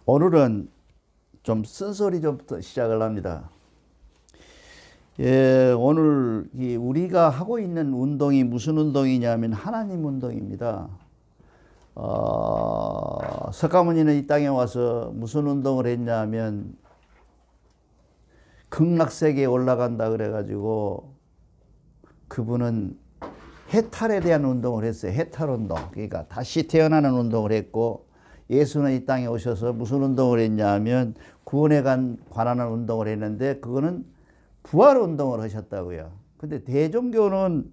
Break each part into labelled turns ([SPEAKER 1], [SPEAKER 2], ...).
[SPEAKER 1] 오늘은 좀 쓴소리 좀부터 시작을 합니다. 오늘 우리가 하고 있는 운동이 무슨 운동이냐면 하나님 운동입니다. 석가모니는 이 땅에 와서 무슨 운동을 했냐면 극락세계에 올라간다 그래가지고 그분은 해탈에 대한 운동을 했어요. 해탈운동. 그러니까 다시 태어나는 운동을 했고, 예수는 이 땅에 오셔서 무슨 운동을 했냐면 구원에 관한 운동을 했는데, 그거는 부활 운동을 하셨다고요. 근데 대종교는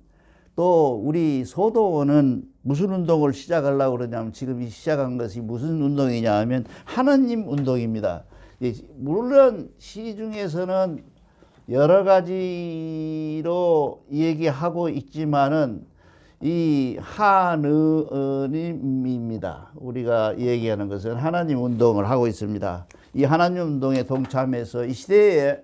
[SPEAKER 1] 또 우리 소도원은 무슨 운동을 시작하려고 그러냐면, 지금 시작한 것이 무슨 운동이냐 하면 하나님 운동입니다. 물론 시중에서는 여러 가지로 얘기하고 있지만은 이 하느님입니다. 우리가 얘기하는 것은 하나님 운동을 하고 있습니다. 이 하나님 운동에 동참해서 이 시대에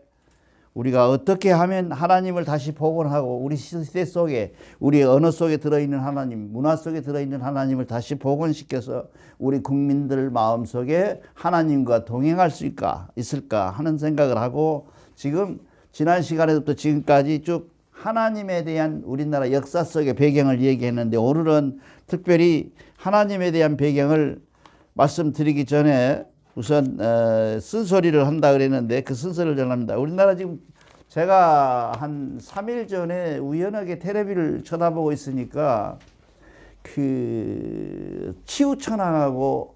[SPEAKER 1] 우리가 어떻게 하면 하나님을 다시 복원하고, 우리 시대 속에, 우리 언어 속에 들어있는 하나님, 문화 속에 들어있는 하나님을 다시 복원시켜서 우리 국민들 마음속에 하나님과 동행할 수 있을까 하는 생각을 하고, 지금 지난 시간에부터 지금까지 쭉 하나님에 대한 우리나라 역사 속의 배경을 얘기했는데, 오늘은 특별히 하나님에 대한 배경을 말씀드리기 전에 우선 쓴소리를 한다 그랬는데, 그 쓴소리를 전합니다. 우리나라 지금 제가 한 3일 전에 우연하게 텔레비를 쳐다보고 있으니까 그 치우천왕하고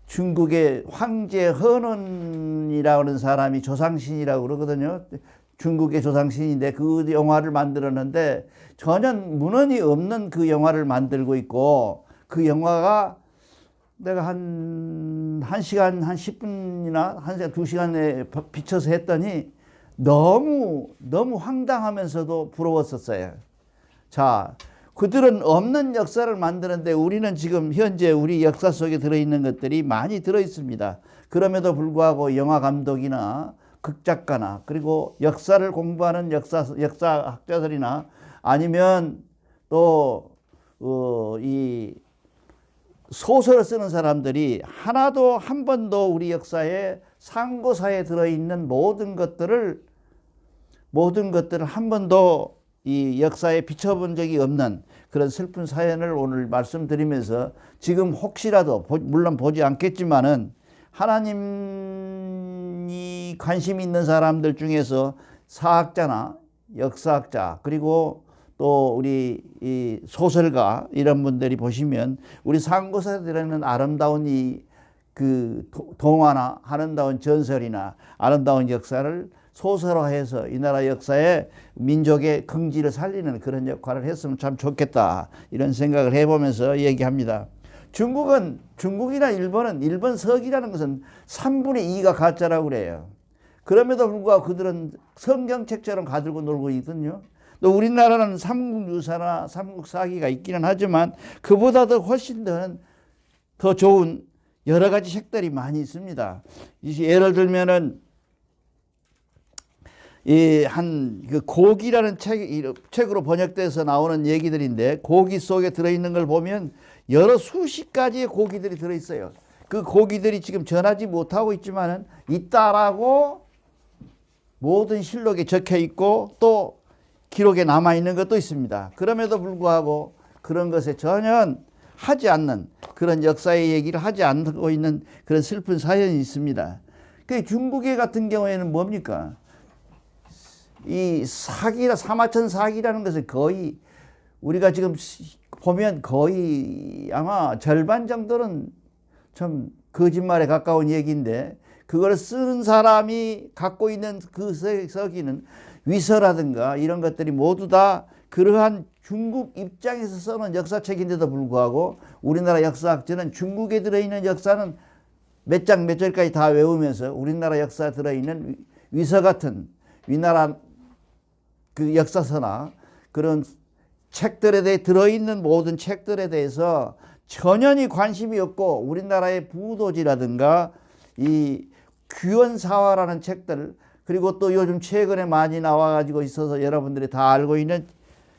[SPEAKER 1] 중국의 황제 헌원이라고 하는 사람이 조상신이라고 그러거든요. 중국의 조상신인데 그 영화를 만들었는데 전혀 문헌이 없는 그 영화를 만들고 있고, 그 영화가 내가 한 1시간 한 10분이나 1시간 2시간에 비춰서 했더니 너무 황당하면서도 부러웠었어요. 자, 그들은 없는 역사를 만드는데 우리는 지금 현재 우리 역사 속에 들어있는 것들이 많이 들어있습니다. 그럼에도 불구하고 영화 감독이나 극작가나 그리고 역사를 공부하는 역사학자들이나 아니면 또 이 소설을 쓰는 사람들이 하나도 한 번도 우리 역사에 상고사에 들어있는 모든 것들을 한 번도 이 역사에 비춰본 적이 없는 그런 슬픈 사연을 오늘 말씀드리면서, 지금 혹시라도 물론 보지 않겠지만은 하나님이 관심 있는 사람들 중에서 사학자나 역사학자 그리고 또 우리 이 소설가 이런 분들이 보시면 우리 상고사에 들어있는 아름다운 그 동화나 아름다운 전설이나 아름다운 역사를 소설화해서 이 나라 역사에 민족의 긍지를 살리는 그런 역할을 했으면 참 좋겠다, 이런 생각을 해보면서 얘기합니다. 중국이나 일본 서기라는 것은 3분의 2가 가짜라고 그래요. 그럼에도 불구하고 그들은 성경책처럼 가지고 놀고 있거든요. 또 우리나라는 삼국유사나 삼국사기가 있기는 하지만 그보다도 훨씬 더 좋은 여러 가지 책들이 많이 있습니다. 예를 들면은 그 고기라는 책으로 번역돼서 나오는 얘기들인데, 고기 속에 들어있는 걸 보면 여러 수십 가지의 고기들이 들어있어요. 그 고기들이 지금 전하지 못하고 있지만은 있다라고 모든 실록에 적혀 있고 또 기록에 남아있는 것도 있습니다. 그럼에도 불구하고 그런 것에 전혀 하지 않는, 그런 역사의 얘기를 하지 않고 있는 그런 슬픈 사연이 있습니다. 그 중국의 같은 경우에는 뭡니까? 이 사마천 사기라는 것은 거의 우리가 지금 보면 거의 아마 절반 정도는 좀 거짓말에 가까운 얘기인데, 그걸 쓰는 사람이 갖고 있는 그 서기는 위서라든가 이런 것들이 모두 다 그러한 중국 입장에서 써놓은 역사책인데도 불구하고 우리나라 역사학자는 중국에 들어있는 역사는 몇 장 몇 절까지 다 외우면서 우리나라 역사에 들어있는 위서 같은 위나라 그 역사서나 그런 책들에 대해 들어있는 모든 책들에 대해서 전혀 관심이 없고, 우리나라의 부도지라든가 이 규현사화라는 책들, 그리고 또 요즘 최근에 많이 나와가지고 있어서 여러분들이 다 알고 있는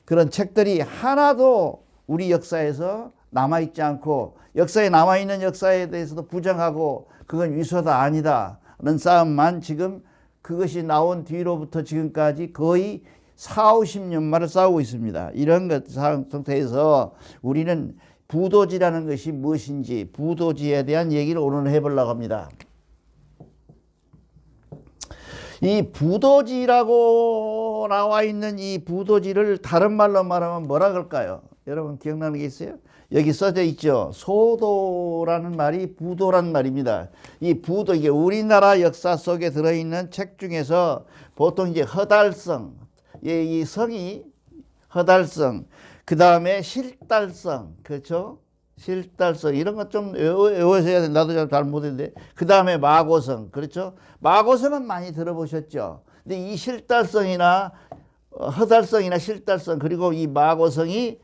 [SPEAKER 1] 그런 책들이 하나도 우리 역사에서 남아있지 않고 역사에 남아있는 역사에 대해서도 부정하고 그건 위조다 아니다는 싸움만 지금 그것이 나온 뒤로부터 지금까지 거의 4, 50년 만을 싸우고 있습니다. 이런 것 상태에서 우리는 부도지라는 것이 무엇인지 부도지에 대한 얘기를 오늘 해보려고 합니다. 이 부도지라고 나와 있는 이 부도지를 다른 말로 말하면 뭐라 그럴까요? 여러분 기억나는 게 있어요? 여기 써져 있죠. 소도라는 말이 부도란 말입니다. 이 부도, 이게 우리나라 역사 속에 들어있는 책 중에서 보통 이제 허달성, 이 성이 허달성, 그 다음에 실달성, 그렇죠? 실달성, 이런 것 좀 외워서야 돼. 나도 잘 못했는데. 그 다음에 마고성, 그렇죠? 마고성은 많이 들어보셨죠? 근데 이 실달성이나 허달성이나 실달성, 그리고 이 마고성이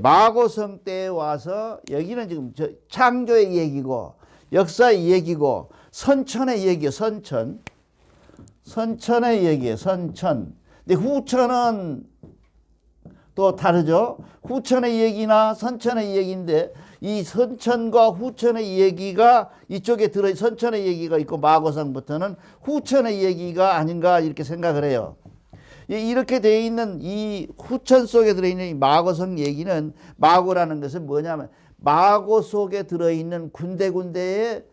[SPEAKER 1] 마고성 때에 와서 여기는 지금 창조의 얘기고 역사의 얘기고 선천의 얘기예요. 선천의 얘기예요. 선천. 근데 후천은 또 다르죠. 후천의 얘기나 선천의 얘기인데 이 선천과 후천의 얘기가 이쪽에 선천의 얘기가 있고 마고성부터는 후천의 얘기가 아닌가 이렇게 생각을 해요. 이렇게 되어 있는 이 후천 속에 들어있는 이 마고성 얘기는, 마고라는 것은 뭐냐면 마고 속에 들어있는 군데군데에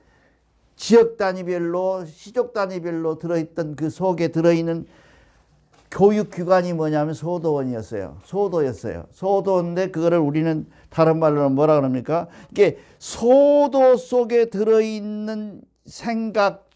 [SPEAKER 1] 지역 단위별로 시족 단위별로 들어있던 그 속에 들어있는 교육기관이 뭐냐면 소도원이었어요. 소도인데 그거를 우리는 다른 말로는 뭐라 그럽니까? 이게 소도 속에 들어있는 생각들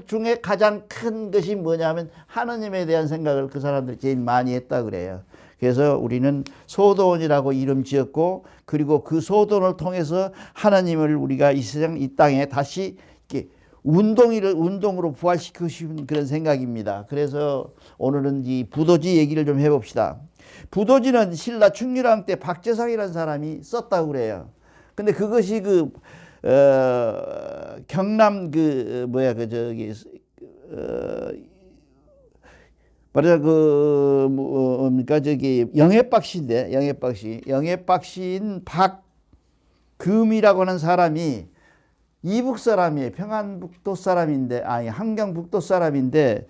[SPEAKER 1] 중에 가장 큰 것이 뭐냐면 하느님에 대한 생각을 그 사람들이 제일 많이 했다 그래요. 그래서 우리는 소도원이라고 이름 지었고, 그리고 그 소도원을 통해서 하나님을 우리가 이 세상 이 땅에 다시 이렇게 운동으로 부활시키고 싶은 그런 생각입니다. 그래서 오늘은 이 부도지 얘기를 좀 해봅시다. 부도지는 신라 충렬왕 때 박재상이라는 사람이 썼다고 그래요. 근데 그것이 경남 영해박씨인 박금이라고 하는 사람이 이북 사람이에요. 평안북도 사람인데, 함경북도 사람인데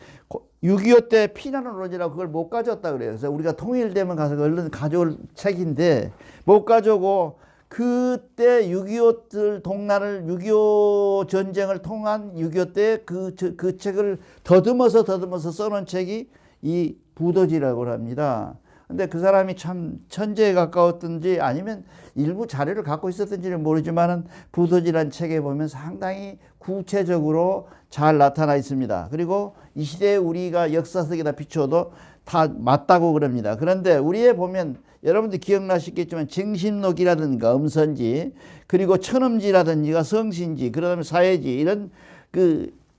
[SPEAKER 1] 6.25 때 피난을 오지라고 그걸 못 가져왔다 그래요. 그래서 우리가 통일되면 가서 얼른 가져올 책인데 못 가져오고, 그때 6.25 동란을 6.25 전쟁을 통한 6.25 때 그 책을 더듬어서 써놓은 책이 이 부도지라고 합니다. 근데 그 사람이 참 천재에 가까웠던지 아니면 일부 자료를 갖고 있었던지는 모르지만은 부도지라는 책에 보면 상당히 구체적으로 잘 나타나 있습니다. 그리고 이 시대에 우리가 역사 속에다 비춰도 다 맞다고 그럽니다. 그런데 우리에 보면 여러분들 기억나시겠지만 정신록이라든가 음선지, 그리고 천음지라든가 성신지, 그다음에 사회지, 이런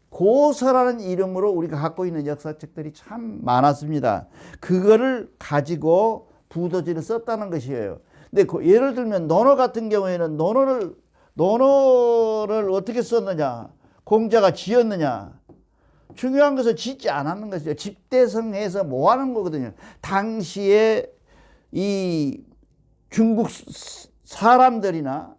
[SPEAKER 1] 고서라는 이름으로 우리가 갖고 있는 역사책들이 참 많았습니다. 그거를 가지고 부도지를 썼다는 것이에요. 근데 예를 들면 논어 같은 경우에는 논어를 어떻게 썼느냐, 공자가 지었느냐, 중요한 것은 짓지 않았는 것이죠. 집대성해서 뭐 하는 거거든요. 당시에 이 중국 사람들이나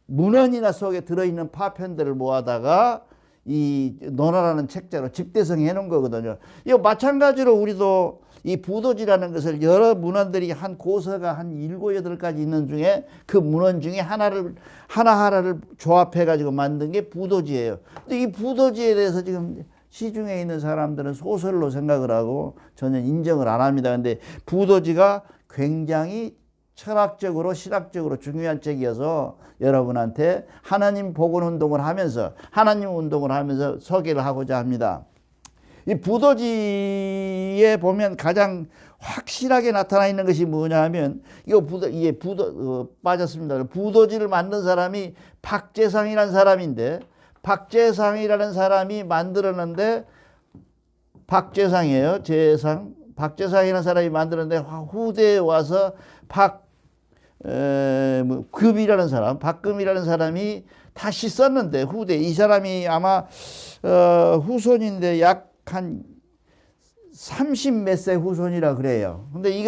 [SPEAKER 1] 문헌이나 속에 들어있는 파편들을 모아다가 이 논어라는 책자로 집대성 해놓은 거거든요. 이거 마찬가지로 우리도 이 부도지라는 것을 여러 문헌들이 한 고서가 한 7, 8가지 있는 중에 그 문헌 중에 하나를 조합해 가지고 만든 게 부도지예요. 근데 이 부도지에 대해서 지금 시중에 있는 사람들은 소설로 생각을 하고 전혀 인정을 안 합니다. 근데 부도지가 굉장히 철학적으로 신학적으로 중요한 책이어서 여러분한테 하나님 복원 운동을 하면서 소개를 하고자 합니다. 이 부도지에 보면 가장 확실하게 나타나 있는 것이 뭐냐 하면 빠졌습니다. 부도지를 만든 사람이 박재상이라는 사람인데, 박재상이라는 사람이 만들었는데, 박재상이에요. 박재상이라는 사람이 만들었는데 후대에 와서 박금이라는 사람이 다시 썼는데, 후대 이 사람이 아마 후손인데 약 한 30 몇 세 후손이라 그래요. 근데 이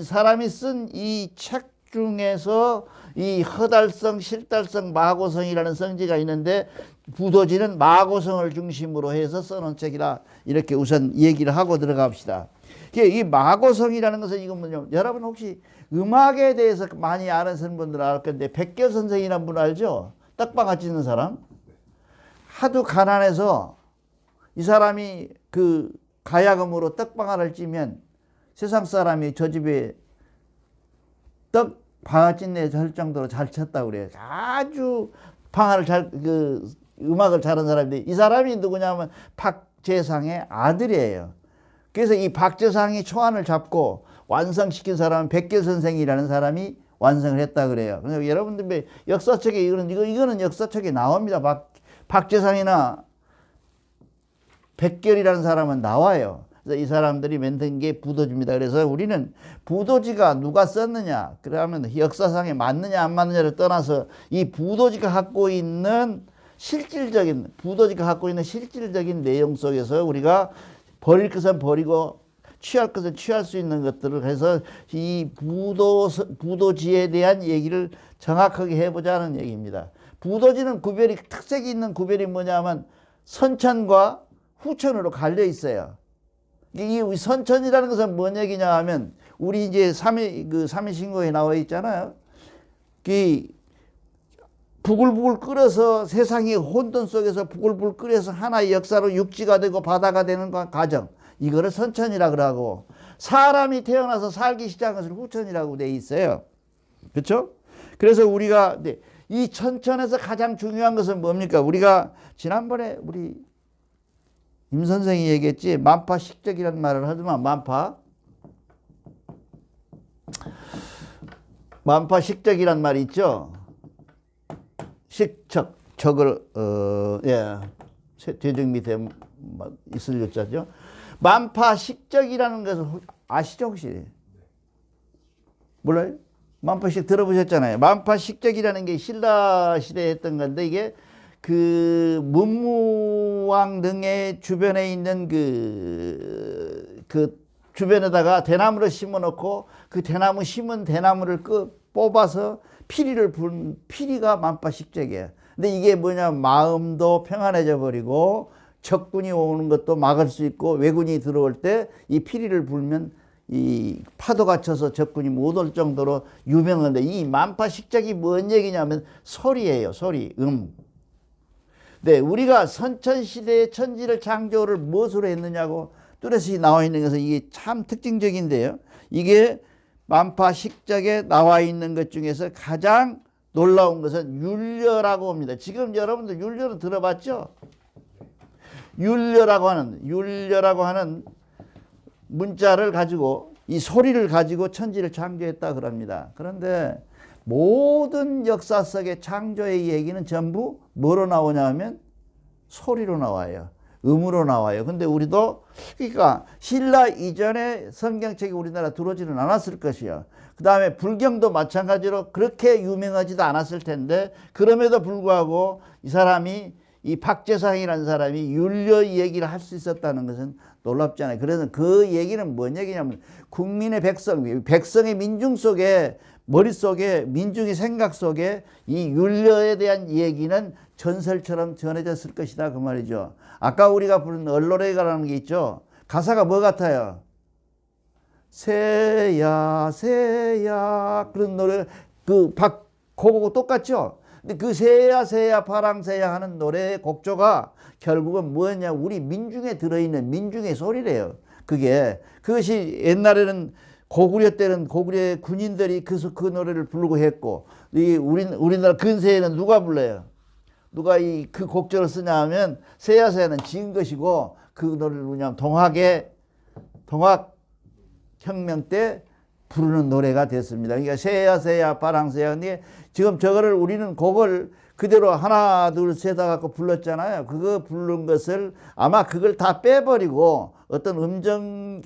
[SPEAKER 1] 사람이 쓴 이 책 중에서 이 허달성, 실달성, 마고성이라는 성지가 있는데 부도지는 마고성을 중심으로 해서 써놓은 책이라 이렇게 우선 얘기를 하고 들어갑시다. 이 마고성이라는 것은 이건 뭐냐, 여러분 혹시 음악에 대해서 많이 아는 분들은 알 건데 백결 선생이라는 분 알죠? 떡방아 찢는 사람. 하도 가난해서 이 사람이 그 가야금으로 떡방아를 찌면 세상 사람이 저 집에 떡 방아 찢네 할 정도로 잘 쳤다고 그래요. 아주 방아를 음악을 잘하는 사람인데 이 사람이 누구냐면 박재상의 아들이에요. 그래서 이 박재상이 초안을 잡고 완성시킨 사람은 백결 선생이라는 사람이 완성을 했다 그래요. 그래서 여러분들 역사책에 이거는 역사책에 나옵니다. 박재상이나 백결이라는 사람은 나와요. 그래서 이 사람들이 만든 게 부도지입니다. 그래서 우리는 부도지가 누가 썼느냐, 그러면 역사상에 맞느냐 안 맞느냐를 떠나서 이 부도지가 갖고 있는 실질적인 내용 속에서 우리가 버릴 것은 버리고 취할 것은 취할 수 있는 것들을 해서 이 부도지에 대한 얘기를 정확하게 해보자는 얘기입니다. 부도지는 특색이 있는 구별이 뭐냐면 선천과 후천으로 갈려 있어요. 이 선천이라는 것은 뭔 얘기냐 하면 우리 이제 삼위신고에 나와 있잖아요. 부글부글 끓어서 세상이 혼돈 속에서 부글부글 끓여서 하나의 역사로 육지가 되고 바다가 되는 과정, 이거를 선천이라 그러고, 사람이 태어나서 살기 시작한 것을 후천이라고 돼 있어요. 그렇죠? 그래서 우리가 이 천천에서 가장 중요한 것은 뭡니까? 우리가 지난번에 우리 임 선생이 얘기했지, 만파식적이라는 말을 하지만 만파식적이란 말이 있죠. 식적, 대중 밑에 있을 요자죠. 만파식적이라는 것을 아시죠 혹시? 몰라요? 만파식 들어보셨잖아요. 만파식적이라는 게 신라 시대에 했던 건데, 이게 그 문무왕 등의 주변에 있는 그 주변에다가 대나무를 심어 놓고 그 대나무 심은 대나무를 뽑아서 피리가 만파식적이에요. 근데 이게 뭐냐면 마음도 평안해져 버리고 적군이 오는 것도 막을 수 있고, 왜군이 들어올 때 이 피리를 불면 이 파도가 쳐서 적군이 못 올 정도로 유명한데, 이 만파식적이 뭔 얘기냐면 소리예요. 소리, 네, 우리가 선천시대의 천지를 창조를 무엇으로 했느냐고 뚜렷이 나와 있는 것은 이게 참 특징적인데요. 이게 만파식적에 나와 있는 것 중에서 가장 놀라운 것은 율려라고 합니다. 지금 여러분들 율려는 들어봤죠? 율려라고 하는 문자를 가지고, 이 소리를 가지고 천지를 창조했다 그럽니다. 그런데 모든 역사 속의 창조의 얘기는 전부 뭐로 나오냐 하면 소리로 나와요. 음으로 나와요. 근데 우리도, 그러니까 신라 이전에 성경책이 우리나라 들어오지는 않았을 것이요. 그 다음에 불경도 마찬가지로 그렇게 유명하지도 않았을 텐데, 그럼에도 불구하고 이 박재상이라는 사람이 율려 얘기를 할 수 있었다는 것은 놀랍잖아요. 그래서 그 얘기는 뭔 얘기냐면, 국민의 백성의 민중 속에, 머릿속에, 민중의 생각 속에 이 율려에 대한 얘기는 전설처럼 전해졌을 것이다 그 말이죠. 아까 우리가 부른 얼로레가라는 게 있죠. 가사가 뭐 같아요? 새야 새야, 그런 노래, 그거하고 똑같죠. 근데 그 새야 새야 파랑새야 하는 노래의 곡조가 결국은 뭐였냐, 우리 민중에 들어있는 민중의 소리래요. 그것이 옛날에는 고구려 때는 고구려의 군인들이 그 노래를 부르고 했고, 우리나라 근세에는 누가 불러요? 누가 그 곡조를 쓰냐 하면 새야 새야는 지은 것이고, 그 노래를 뭐냐면 동학혁명 때 부르는 노래가 됐습니다. 그러니까 새야 새야 파랑새야. 근데 지금 저거를 우리는 곡을 그대로 하나 둘 셋 갖고 불렀잖아요. 그거 부른 것을 아마 그걸 다 빼버리고 어떤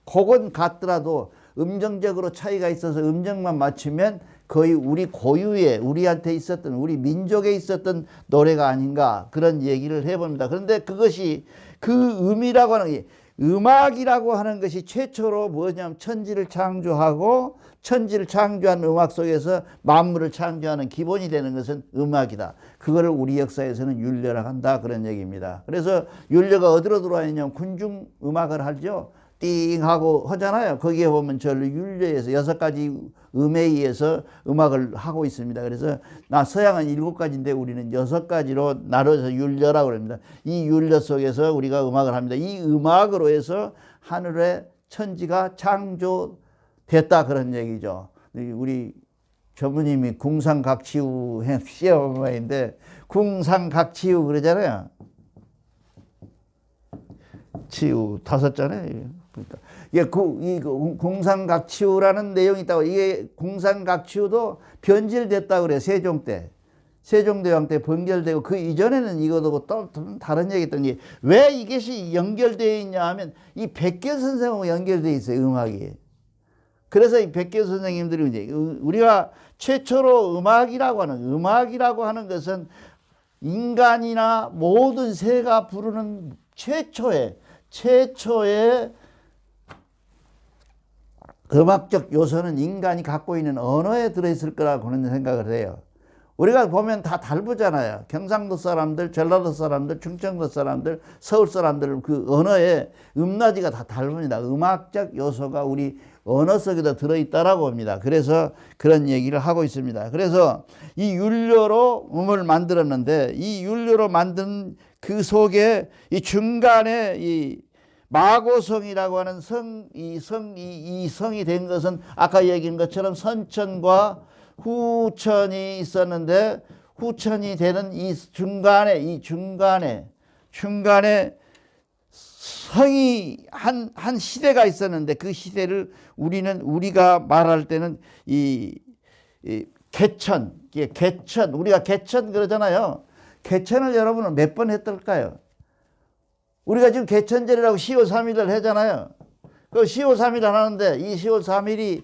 [SPEAKER 1] 곡은 같더라도 음정적으로 차이가 있어서 음정만 맞추면 거의 우리 고유의, 우리한테 있었던, 우리 민족에 있었던 노래가 아닌가, 그런 얘기를 해봅니다. 그런데 그것이 그 음이라고 하는 게, 음악이라고 하는 것이 최초로 뭐냐면 천지를 창조하고 천지를 창조한 음악 속에서 만물을 창조하는 기본이 되는 것은 음악이다. 그거를 우리 역사에서는 율려라 한다, 그런 얘기입니다. 그래서 율려가 어디로 들어와 있냐면 군중 음악을 하죠. 띵 하고 하잖아요. 거기에 보면 저 율려에서 6가지 음에 의해서 음악을 하고 있습니다. 그래서 서양은 7가지인데 우리는 6가지로 나눠서 율려라고 합니다. 이 율려 속에서 우리가 음악을 합니다. 이 음악으로 해서 하늘의 천지가 창조됐다, 그런 얘기죠. 우리 전무님이 궁상각치우 시어머니인데 궁상각치우 그러잖아요. 치유 5자네. 그러니까 이게 궁상각치우라는 내용이 있다고. 이게 궁상각치우도 변질됐다고 그래요. 세종 때. 세종대왕 때 변결되고, 그 이전에는 이거도 또 다른 얘기 했던 게, 왜 이것이 연결되어 있냐 하면 이 백교 선생하고 연결되어 있어요, 음악이. 그래서 이 백교 선생님들이 이제 우리가 최초로 음악이라고 하는 것은 인간이나 모든 새가 부르는 최초의 음악적 요소는 인간이 갖고 있는 언어에 들어있을 거라고 그런 생각을 해요. 우리가 보면 다 다르잖아요. 경상도 사람들, 전라도 사람들, 충청도 사람들, 서울 사람들 그 언어의 음낮이가 다 다릅니다. 음악적 요소가 우리 언어 속에도 들어있다라고 합니다. 그래서 그런 얘기를 하고 있습니다. 그래서 이 율려로 음을 만들었는데, 이 율려로 만든 그 속에 이 중간에 이 마고성이라고 하는 이 성이 된 것은 아까 얘기한 것처럼 선천과 후천이 있었는데, 후천이 되는 이 중간에 성이 한 시대가 있었는데, 그 시대를 우리가 말할 때는 이 개천, 우리가 개천 그러잖아요. 개천을 여러분은 몇 번 했을까요? 우리가 지금 개천절이라고 10월 3일을 하잖아요. 그 10월 3일 하는데, 이 10월 3일이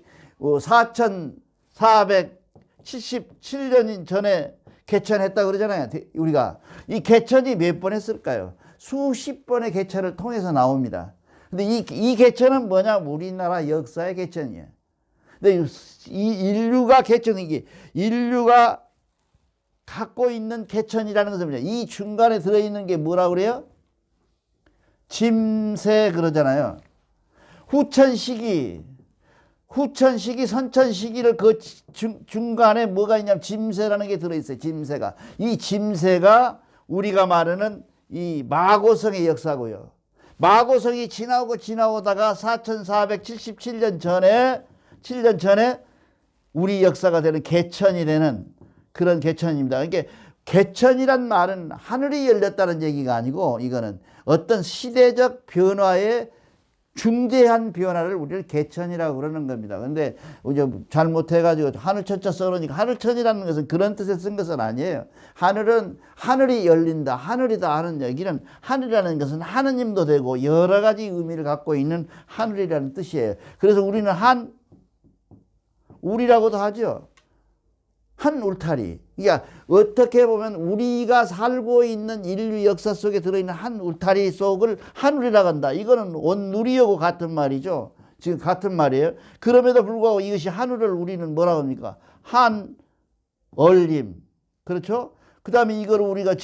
[SPEAKER 1] 4477년 전에 개천했다 그러잖아요. 우리가 이 개천이 몇 번 했을까요? 수십 번의 개천을 통해서 나옵니다. 근데 이 개천은 뭐냐? 우리나라 역사의 개천이에요. 근데 이 인류가 인류가 갖고 있는 개천이라는 것은 뭐냐? 이 중간에 들어있는 게 뭐라고 그래요? 짐새 그러잖아요. 후천시기, 선천시기를 그 중간에 뭐가 있냐면 짐새라는 게 들어있어요. 짐새가. 이 짐새가 우리가 말하는 이 마고성의 역사고요. 마고성이 지나오다가 4477년 전에, 7년 전에 우리 역사가 되는 개천이 되는 그런 개천입니다. 그러니까 개천이란 말은 하늘이 열렸다는 얘기가 아니고, 이거는 어떤 시대적 변화의 중대한 변화를 우리를 개천이라고 그러는 겁니다. 근데 잘못해가지고 하늘천자 써놓으니까, 하늘천이라는 것은 그런 뜻에 쓴 것은 아니에요. 하늘이 열린다, 하늘이다 하는 얘기는, 하늘이라는 것은 하느님도 되고 여러 가지 의미를 갖고 있는 하늘이라는 뜻이에요. 그래서 우리는 우리라고도 하죠. 한 울타리. 그러니까 어떻게 보면 우리가 살고 있는 인류 역사 속에 들어있는 한 울타리 속을 하늘이라고 한다. 이거는 온누리하고 같은 말이죠. 지금 같은 말이에요. 그럼에도 불구하고 이것이 하늘을 우리는 뭐라고 합니까? 한얼림. 그렇죠? 그 다음에 이걸 우리가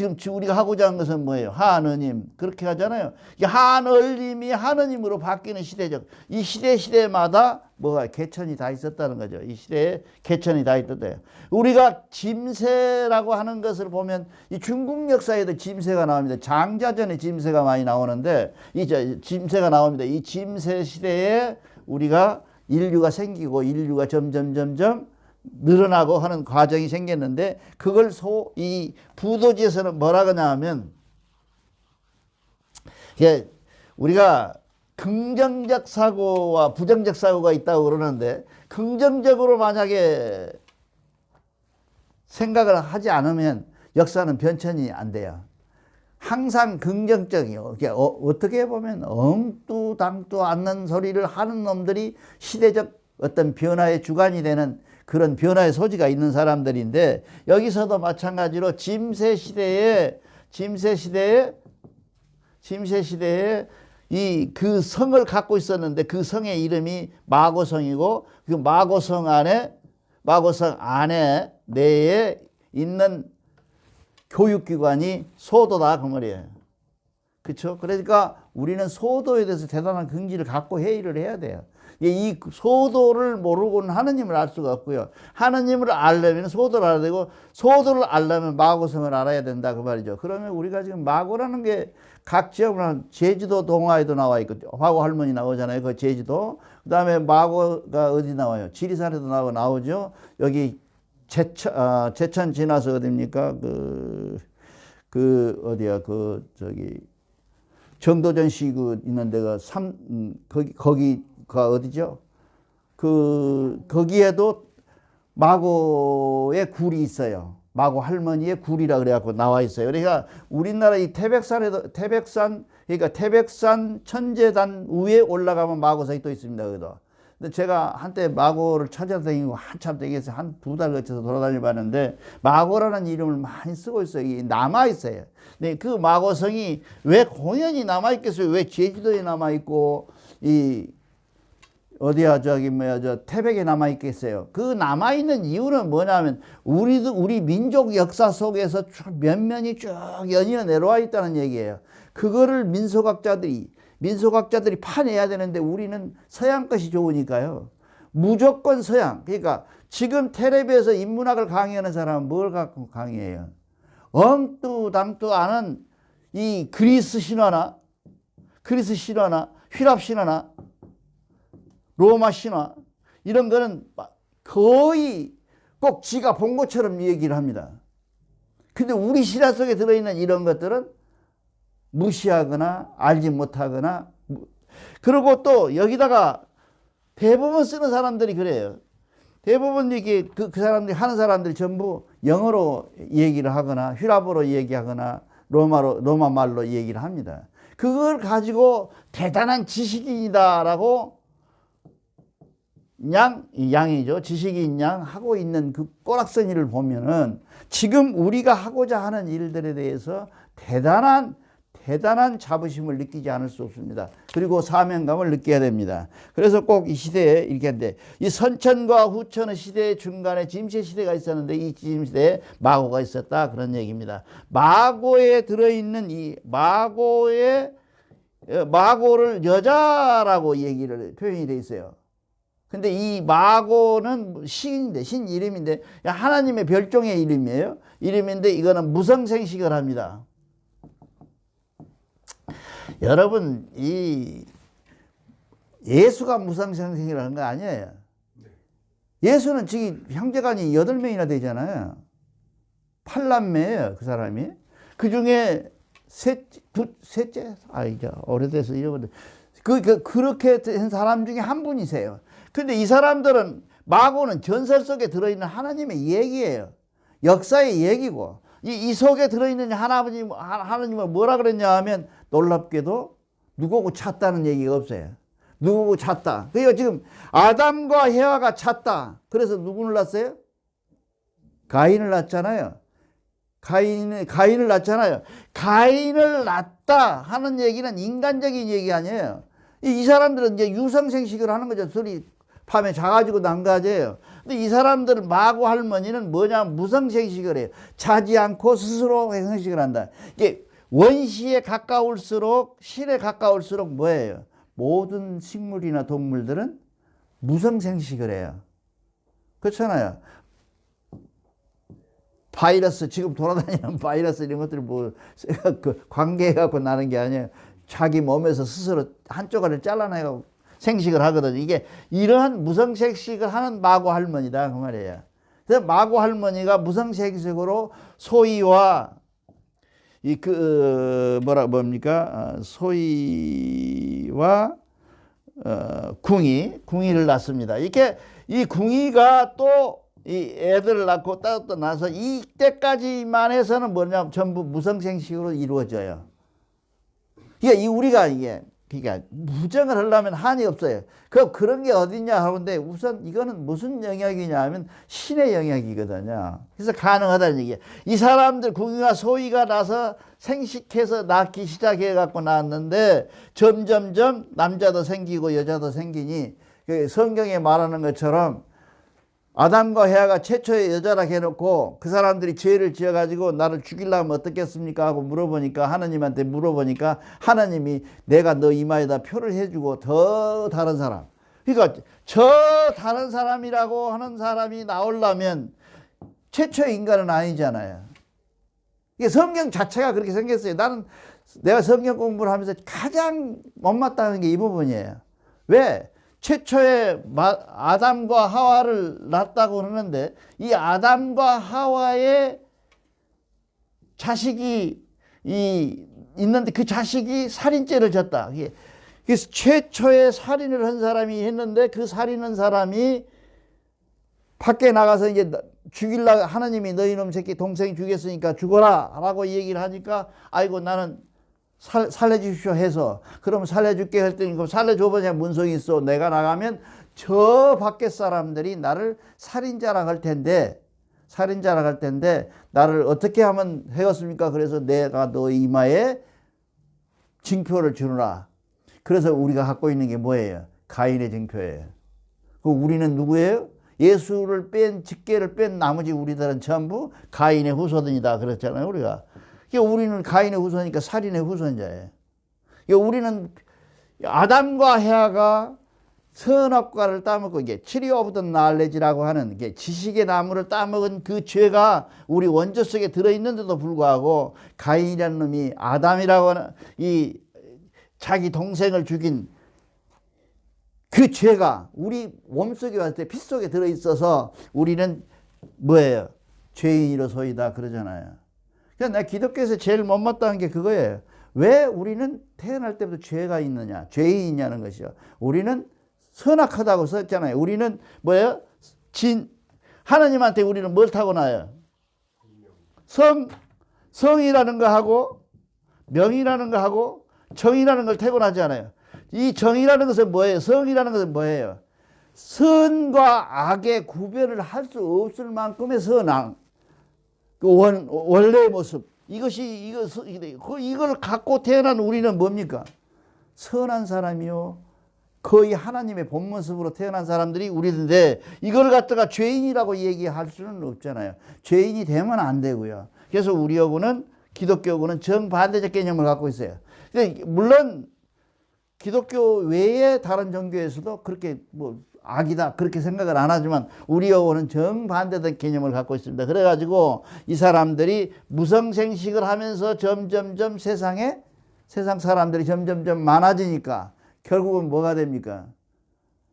[SPEAKER 1] 하고자 하는 것은 뭐예요? 하느님. 그렇게 하잖아요. 한얼림이 하느님으로 바뀌는 이 시대마다 뭐가 개천이 다 있었다는 거죠. 이 시대에 개천이 다 있었대요. 우리가 짐새라고 하는 것을 보면 이 중국 역사에도 짐새가 나옵니다. 장자전에 짐새가 많이 나오는데, 짐새가 나옵니다. 이 짐새 시대에 우리가 인류가 생기고, 인류가 점점 늘어나고 하는 과정이 생겼는데, 그걸 이 부도지에서는 뭐라고 하냐면, 우리가 긍정적 사고와 부정적 사고가 있다고 그러는데, 긍정적으로 만약에 생각을 하지 않으면 역사는 변천이 안 돼요. 항상 긍정적이요. 어떻게 보면 엉뚜당뚜 않는 소리를 하는 놈들이 시대적 어떤 변화의 주관이 되는 그런 변화의 소지가 있는 사람들인데, 여기서도 마찬가지로 짐새 시대에 이 그 성을 갖고 있었는데 그 성의 이름이 마고성이고 그 마고성 안에 내에 있는 교육기관이 소도다 그 말이에요. 그렇죠? 그러니까 우리는 소도에 대해서 대단한 긍지를 갖고 회의를 해야 돼요. 이 소도를 모르고는 하느님을 알 수가 없고요. 하느님을 알려면 소도를 알아야 되고 소도를 알려면 마고성을 알아야 된다 그 말이죠. 그러면 우리가 지금 마고라는 게 각 지역은 제주도 동화에도 나와 있고 마고 할머니 나오잖아요. 그 제주도. 그다음에 마고가 어디 나와요? 지리산에도 나오죠. 여기 제천 지나서 어디입니까? 그 어디야? 저기 정도전시 있는 데가 거기가 어디죠? 거기에도 마고의 굴이 있어요. 마고 할머니의 굴이라 그래갖고 나와 있어요. 그러니까 우리나라 이 그러니까 태백산 천재단 위에 올라가면 마고성이 또 있습니다. 거기도. 근데 제가 한때 마고를 찾아다니고 한참 되겠어요. 한 2달 거쳐서 돌아다녀 봤는데 마고라는 이름을 많이 쓰고 있어요. 이게 남아 있어요. 근데 그 마고성이 왜 공연히 남아 있겠어요? 왜 제주도에 남아 있고 어디야 저 태백에 남아 있겠어요? 그 남아 있는 이유는 뭐냐면 우리 민족 역사 속에서 면면이 쭉 연이어 내려와 있다는 얘기예요. 그거를 민속학자들이 파내야 되는데 우리는 서양 것이 좋으니까요. 무조건 서양. 그러니까 지금 텔레비에서 인문학을 강의하는 사람은 뭘 갖고 강의해요? 엉뚜당뚜 아는 이 그리스 신화나 휘랍 신화나 로마 신화 이런 거는 거의 꼭 지가 본 것처럼 얘기를 합니다. 근데 우리 신화 속에 들어있는 이런 것들은 무시하거나 알지 못하거나 그리고 또 여기다가 대부분 쓰는 사람들이 그래요. 대부분 이게 그 사람들이 하는 사람들이 전부 영어로 얘기를 하거나 휘랍어로 얘기하거나 로마 말로 얘기를 합니다. 그걸 가지고 대단한 지식인이다라고 양이죠. 지식인 양 하고 있는 그 꼬락서니를 보면은 지금 우리가 하고자 하는 일들에 대해서 대단한 자부심을 느끼지 않을 수 없습니다. 그리고 사명감을 느껴야 됩니다. 그래서 꼭 이 시대에 이렇게 하는데 이 선천과 후천의 시대의 중간에 짐세 시대가 있었는데 이 짐시대에 마고가 있었다 그런 얘기입니다. 마고에 들어있는 이 마고를 여자라고 표현이 되어 있어요. 근데 이 마고는 신 이름인데 하나님의 별종의 이름인데 이거는 무성생식을 합니다. 여러분 이 예수가 무성생식이라는 거 아니에요. 예수는 지금 형제간이 8명이나 되잖아요. 8남매예요 그 사람이. 그 중에 셋째 이제 오래돼서 잃어버렸는데 그렇게 된 사람 중에 한 분이세요. 근데 이 사람들은 마고는 전설 속에 들어있는 하나님의 얘기예요. 역사의 얘기고 이 속에 들어있는 하나님을 뭐라 그랬냐 하면 놀랍게도 누구고 찾다는 얘기가 없어요. 누구고 찾다. 그러니까 지금 아담과 헤와가 찾다. 그래서 누구를 낳았어요? 가인을 낳았잖아요. 가인을 낳잖아요. 가인을 낳았다 하는 얘기는 인간적인 얘기 아니에요. 이 사람들은 이제 유성생식을 하는 거죠. 소리 밤에 자가지고 난가져요. 근데 이 사람들은 마고 할머니는 뭐냐면 무성생식을 해요. 자지 않고 스스로 생식을 한다. 이게 원시에 가까울수록 신에 가까울수록 뭐예요? 모든 식물이나 동물들은 무성생식을 해요. 그렇잖아요. 바이러스 지금 돌아다니는 바이러스 이런 것들이 관계해갖고 나는 게 아니에요. 자기 몸에서 스스로 한쪽을 잘라내고 생식을 하거든요. 이게 이러한 무성생식을 하는 마고 할머니다 그 말이에요. 그래서 마고 할머니가 무성생식으로 소희와 소희와 궁이를 낳습니다. 이렇게 이 궁이가 또 이 애들을 낳고 또 나서 이때까지만 해서는 뭐냐면 전부 무성생식으로 이루어져요. 그러니까 우리가 이게 그러니까 무정을 하려면 한이 없어요. 그런 게 어딨냐 하는데 우선 이거는 무슨 영역이냐 하면 신의 영역이거든요. 그래서 가능하다는 얘기예요. 이 사람들 궁유와 소위가 나서 생식해서 낳기 시작해 갖고 낳았는데 점점점 남자도 생기고 여자도 생기니 성경에 말하는 것처럼 아담과 헤아가 최초의 여자라 해놓고 그 사람들이 죄를 지어가지고 나를 죽이려면 어떻겠습니까 하고 물어보니까 하나님한테 물어보니까 하나님이 내가 너 이마에다 표를 해주고 더 다른 사람, 그러니까 저 다른 사람이라고 하는 사람이 나오려면 최초의 인간은 아니잖아요. 이게 성경 자체가 그렇게 생겼어요. 내가 성경 공부를 하면서 가장 못마땅한 게 이 부분이에요. 왜? 최초의 아담과 하와를 낳았다고 하는데 이 아담과 하와의 자식이 있는데 그 자식이 살인죄를 졌다. 그래서 최초의 살인을 한 사람이 했는데 그 살인한 사람이 밖에 나가서 이제 죽이려고 하나님이 너희 놈 새끼 동생 죽였으니까 죽어라 라고 얘기를 하니까 아이고 나는 살려주십시오 해서 그럼 살려줄게 했더니 그럼 살려줘보냐 뭔 소용이 있어. 내가 나가면 저 밖에 사람들이 나를 살인자라 할 텐데 나를 어떻게 하면 해왔습니까? 그래서 내가 너 이마에 징표를 주노라. 그래서 우리가 갖고 있는 게 뭐예요? 가인의 징표예요. 우리는 누구예요? 예수를 뺀 직계를 뺀 나머지 우리들은 전부 가인의 후손이다 그랬잖아요. 우리가. 우리는 가인의 후손이니까 살인의 후손자예요. 우리는 아담과 헤아가 선악과를 따먹고 이게 트리 오브 더 날레지라고 하는 게 지식의 나무를 따먹은 그 죄가 우리 원조 속에 들어있는데도 불구하고 가인이라는 놈이 아담이라고 하는 이 자기 동생을 죽인 그 죄가 우리 몸속에 왔을 때 피 속에 들어있어서 우리는 뭐예요? 죄인이로소이다 그러잖아요. 그러니까 내가 기독교에서 제일 못마땅한 게 그거예요. 왜 우리는 태어날 때부터 죄가 있느냐, 죄인이냐는 것이요. 우리는 선악하다고 썼잖아요. 우리는 뭐예요? 하나님한테 우리는 뭘 타고나요? 성이라는 거 하고 명이라는 거 하고 정이라는 걸 타고나지 않아요. 이 정이라는 것은 뭐예요? 성이라는 것은 뭐예요? 선과 악의 구별을 할 수 없을 만큼의 선악. 원래의 모습. 이걸 갖고 태어난 우리는 뭡니까? 선한 사람이요. 거의 하나님의 본 모습으로 태어난 사람들이 우리인데 이걸 갖다가 죄인이라고 얘기할 수는 없잖아요. 죄인이 되면 안 되고요. 그래서 우리하고는 기독교하고는 정반대적 개념을 갖고 있어요. 물론 기독교 외에 다른 종교에서도 그렇게 악이다 그렇게 생각을 안 하지만 우리하고는 정반대된 개념을 갖고 있습니다. 그래가지고 이 사람들이 무성생식을 하면서 점점점 세상 사람들이 점점점 많아지니까 결국은 뭐가 됩니까?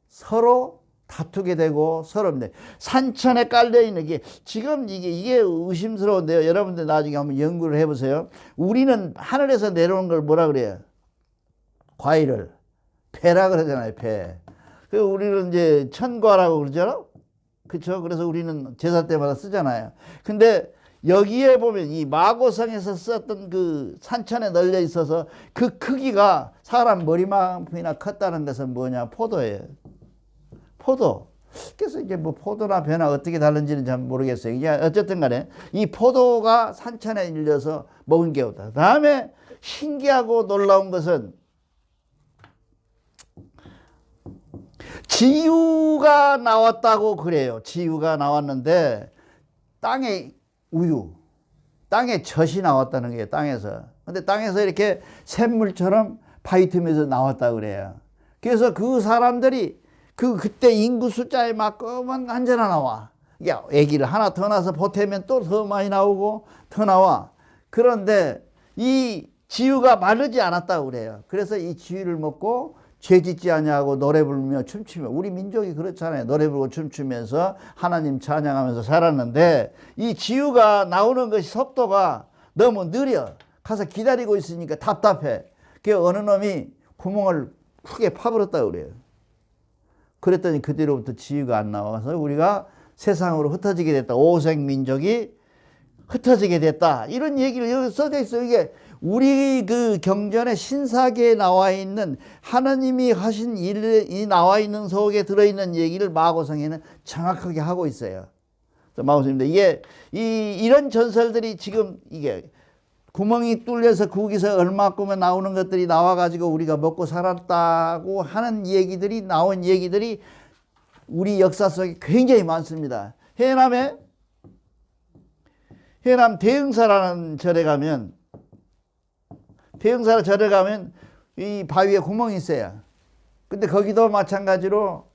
[SPEAKER 1] 서로 다투게 되고 서로 산천에 깔려있는 게 지금 이게 의심스러운데요. 여러분들 나중에 한번 연구를 해보세요. 우리는 하늘에서 내려오는 걸 뭐라 그래요? 과일을 폐라 그러잖아요. 폐. 우리는 이제 천과라고 그러잖아. 그렇죠? 그래서 우리는 제사 때마다 쓰잖아요. 근데 여기에 보면 이 마고성에서 썼던 그 산천에 널려 있어서 그 크기가 사람 머리만큼이나 컸다는 것은 뭐냐? 포도예요. 포도. 그래서 이제 포도나 벼나 어떻게 다른지는 잘 모르겠어요. 이제 어쨌든 간에 이 포도가 산천에 일려서 먹은 게 없다. 다음에 신기하고 놀라운 것은 지유가 나왔다고 그래요. 지유가 나왔는데 땅에 우유, 땅에 젖이 나왔다는 거예요. 땅에서. 근데 땅에서 이렇게 샘물처럼 파이틈에서 나왔다 그래요. 그래서 그 사람들이 그때 인구 숫자에 맞고만 한자나 나와. 애기를 하나 더 낳아서 보태면 또 더 많이 나오고 더 나와. 그런데 이 지유가 마르지 않았다고 그래요. 그래서 이 지유를 먹고 죄 짓지 아니하고 노래 부르며 춤추며, 우리 민족이 그렇잖아요. 노래 부르고 춤추면서 하나님 찬양하면서 살았는데 이 지유가 나오는 것이 속도가 너무 느려. 가서 기다리고 있으니까 답답해. 그 어느 놈이 구멍을 크게 파버렸다고 그래요. 그랬더니 그 뒤로부터 지유가 안 나와서 우리가 세상으로 흩어지게 됐다. 오색 민족이 흩어지게 됐다. 이런 얘기를 여기 써져 있어요. 이게 우리 그 경전에 신사기에 나와 있는 하나님이 하신 일이 나와 있는 속에 들어있는 얘기를 마고성에는 정확하게 하고 있어요. 마고성입니다. 이게 이런 전설들이 지금 이게 구멍이 뚫려서 거기서 얼마큼에 나오는 것들이 나와가지고 우리가 먹고 살았다고 하는 얘기들이 나온 얘기들이 우리 역사 속에 굉장히 많습니다. 해남 대흥사라는 절에 가면 이 바위에 구멍이 있어요. 근데 거기도 마찬가지로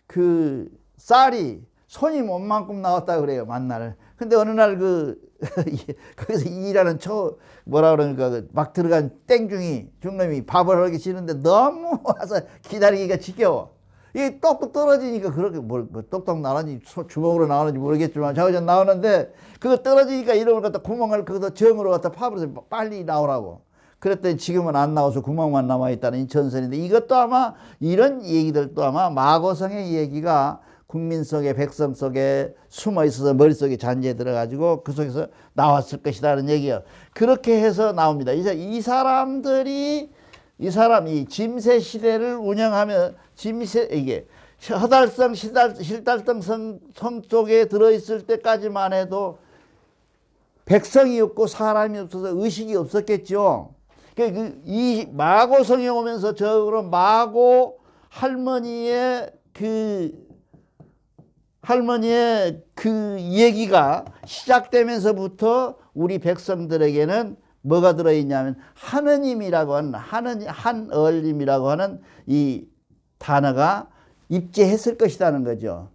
[SPEAKER 1] 그 쌀이 손이 몸만큼 나왔다 그래요, 만날. 근데 어느 날 거기서 일하는 뭐라 그러니까 막 들어간 땡중이 중놈이 밥을 하기 싫은데 너무 와서 기다리기가 지겨워. 이게 똑똑 떨어지니까 그렇게 뭐 똑똑 나오는지 주먹으로 나오는지 모르겠지만 자기전 나오는데 그거 떨어지니까 이름을 갖다 구멍을 거기다 정으로 갖다 파버려서 빨리 나오라고. 그랬더니 지금은 안 나와서 구멍만 남아있다는 이 전설인데 이것도 아마 이런 얘기들도 아마 마고성의 얘기가 국민 속에 백성 속에 숨어 있어서 머릿속에 잔재에 들어가지고 그 속에서 나왔을 것이라는 얘기예요. 그렇게 해서 나옵니다. 이제 이 사람이 짐세 시대를 운영하며 이게 허달성 실달성 성 속에 들어있을 때까지만 해도 백성이 없고 사람이 없어서 의식이 없었겠죠. 이 마고성에 오면서 저로 마고 할머니의 그 얘기가 시작되면서부터 우리 백성들에게는 뭐가 들어있냐면 하느님이라고 하는 한얼림이라고 하는 이 단어가 입재했을 것이라는 거죠.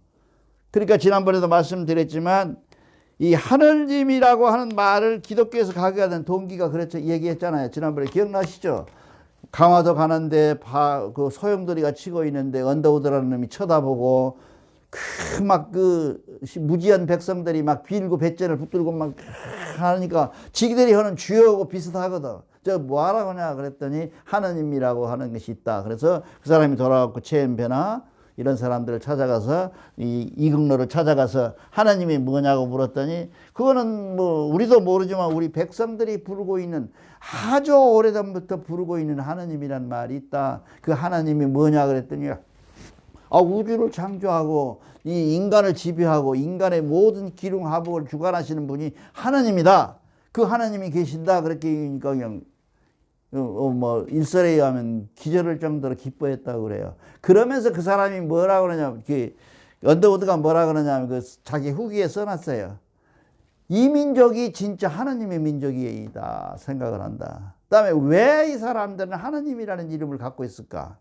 [SPEAKER 1] 그러니까 지난번에도 말씀드렸지만 이 하느님이라고 하는 말을 기독교에서 가게 된 동기가 그렇죠. 얘기했잖아요. 지난번에 기억나시죠? 강화도 가는데 그 소용돌이가 치고 있는데 언더우드라는 놈이 쳐다보고 무지한 백성들이 막 빌고 배전을 붙들고 막 하니까 지기들이 하는 주여하고 비슷하거든. 저 뭐하라고 하냐 그랬더니 하느님이라고 하는 것이 있다. 그래서 그 사람이 돌아가고 체엠배나 이런 사람들을 찾아가서 이극로를 찾아가서 하나님이 뭐냐고 물었더니 그거는 뭐 우리도 모르지만 우리 백성들이 부르고 있는 아주 오래전부터 부르고 있는 하나님이란 말이 있다. 그 하나님이 뭐냐 그랬더니 우주를 창조하고 이 인간을 지배하고 인간의 모든 기륭하복을 주관하시는 분이 하나님이다. 그 하나님이 계신다. 그렇게 얘기하니까 그냥 뭐 일설에 의하면 기절할 정도로 기뻐했다고 그래요. 그러면서 그 사람이 뭐라 그러냐면 언더우드가 뭐라 그러냐면 자기 후기에 써놨어요. 이 민족이 진짜 하나님의 민족이다 생각을 한다. 그다음에 왜 이 사람들은 하나님이라는 이름을 갖고 있을까?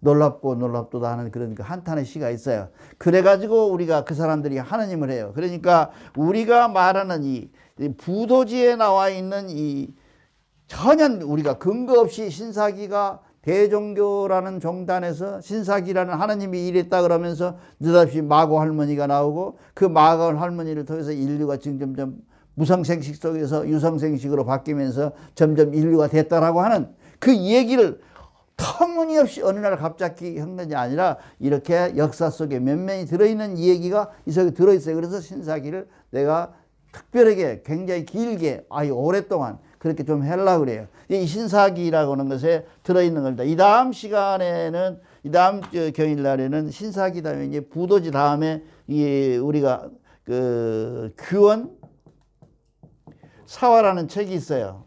[SPEAKER 1] 놀랍고 놀랍도다 하는 그런 한탄의 시가 있어요. 그래가지고 우리가 그 사람들이 하나님을 해요. 그러니까 우리가 말하는 이 부도지에 나와 있는 전혀 우리가 근거 없이 신사기가 대종교라는 종단에서 신사기라는 하나님이 이랬다 그러면서 느닷없이 마고 할머니가 나오고 그 마고 할머니를 통해서 인류가 지금 점점 무성생식 속에서 유성생식으로 바뀌면서 점점 인류가 됐다라고 하는 그 얘기를 터무니없이 어느 날 갑자기 한 것이 아니라 이렇게 역사 속에 면면이 들어있는 얘기가 이 속에 들어있어요. 그래서 신사기를 내가 특별하게 굉장히 길게 오랫동안 그렇게 좀 하려고 그래요. 이 신사기라고 하는 것에 들어있는 겁니다. 이 다음 시간에는 이 다음 경일날에는 신사기 다음에 이제 부도지 다음에 우리가 규원 사화라는 책이 있어요.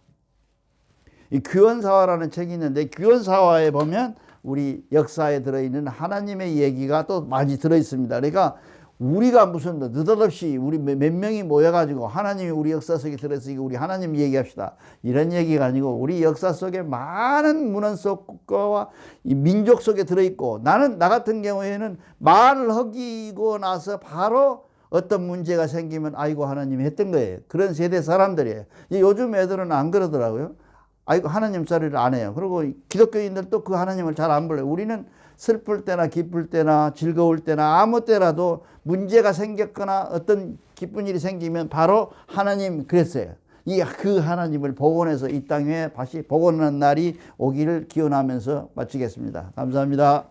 [SPEAKER 1] 이 규원사화라는 책이 있는데 규원사화에 보면 우리 역사에 들어있는 하나님의 얘기가 또 많이 들어있습니다. 그러니까 우리가 무슨 느닷없이 우리 몇 명이 모여가지고 하나님이 우리 역사 속에 들어있으니까 우리 하나님 얘기합시다. 이런 얘기가 아니고 우리 역사 속에 많은 문헌 속과 이 민족 속에 들어있고 나 같은 경우에는 말을 허기고 나서 바로 어떤 문제가 생기면 아이고 하나님이 했던 거예요. 그런 세대 사람들이에요. 요즘 애들은 안 그러더라고요. 하나님 소리를 안 해요. 그리고 기독교인들도 그 하나님을 잘 안 불러요. 우리는 슬플 때나 기쁠 때나 즐거울 때나 아무 때라도 문제가 생겼거나 어떤 기쁜 일이 생기면 바로 하나님 그랬어요. 그 하나님을 복원해서 이 땅에 다시 복원하는 날이 오기를 기원하면서 마치겠습니다. 감사합니다.